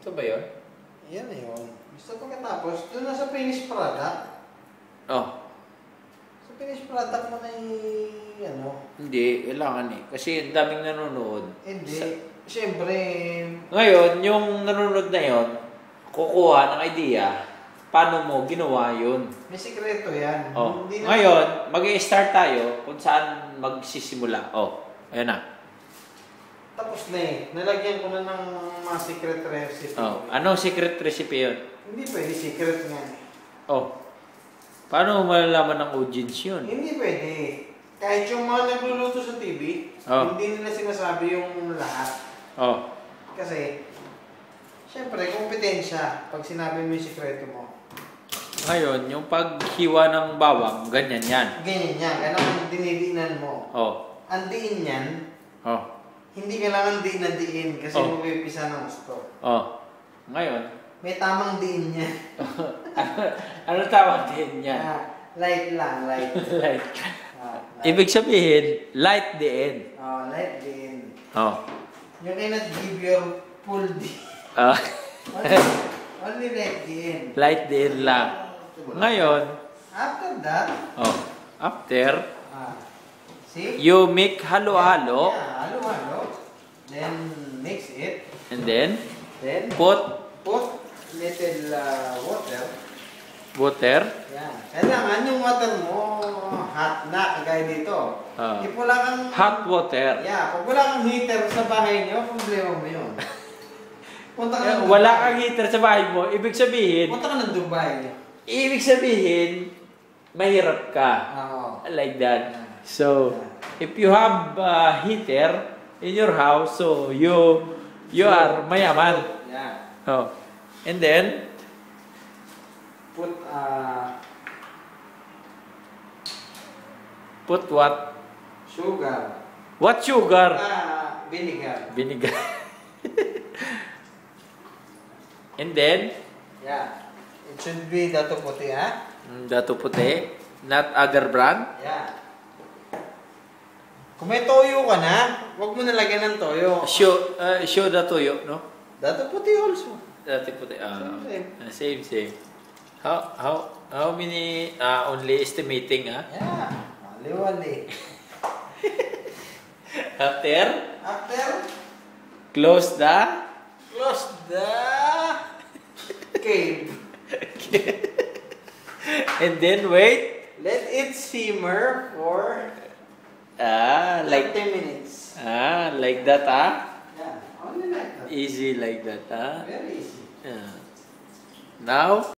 Ito ba yun? Yan na yun. Gusto pagkatapos, doon na sa finished product. Oh. Sa finished product mo na ano? Hindi, kailangan eh. Kasi ang daming nanonood. Hindi. Siyempre, Ngayon, yung nanonood na yon, kukuha ng idea, paano mo ginawa yun. may sikreto yan. Oh. Hindi na- Ngayon, mag-i-start tayo kung saan magsisimula. Oh, ayan na. Tapos na eh. Nalagyan ko na ng mga secret recipe. Oh, anong secret recipe yun? Hindi pwede secret nga. Oh, paano mo malalaman ng audience yun? Hindi pwede. Kahit yung mga nagluluto sa TV, Oh. hindi nila sinasabi yung lahat. Oh, Kasi, syempre, kompetensya pag sinabi mo yung sikreto mo. ngayon, yung paghiwa ng bawang, ganyan yan. Ganyan yan. Kailangan dinidinan mo. Oh, Ang diin yan, oh, hindi kailangan diin na diin kasi Oh. mapipisa ng gusto. oh. Ngayon, May tamang diin yan. ano tawag din yan? Light lang, light. Light. Light. Ibig sabihin, light din. Light diin. Oh. You cannot give your full diin. Ah, Only light diin. light din lang. Ngayon, After that, oh, after, see? you make halo-halo, Yeah, halo-halo. Then mix it. and then, Then put put little water. water. Yan. Kailangan yung water mo hot na kagaya dito. Ah. If wala kang Hot water. Yeah, pag wala kang heater sa bahay niyo, problema mo 'yun. Punta ka ng Wala Dubai. kang heater sa bahay mo, ibig sabihin, Punta ka ng Dubai. mahirap ka. Oo. Like that. So, if you have a heater in your house, so you are mayaman. Yeah. Oh. And then, put what? sugar. What sugar? Vinegar. Vinegar. And then, Yeah. It should be dato puti, ha? dato puti, not other brand. Yeah. Kung may toyo ka na, huwag mo nalagyan ng toyo. Show the toyo, no? Dato puti also. Dato puti. Same. Same. How many? Only estimating, ah? Yeah. Wali-wali. After, After, close the close the cave. and then wait. Let it simmer for Like 30 minutes. like that, ah? Yeah, only like that. Easy like that, ah? Very easy. Now,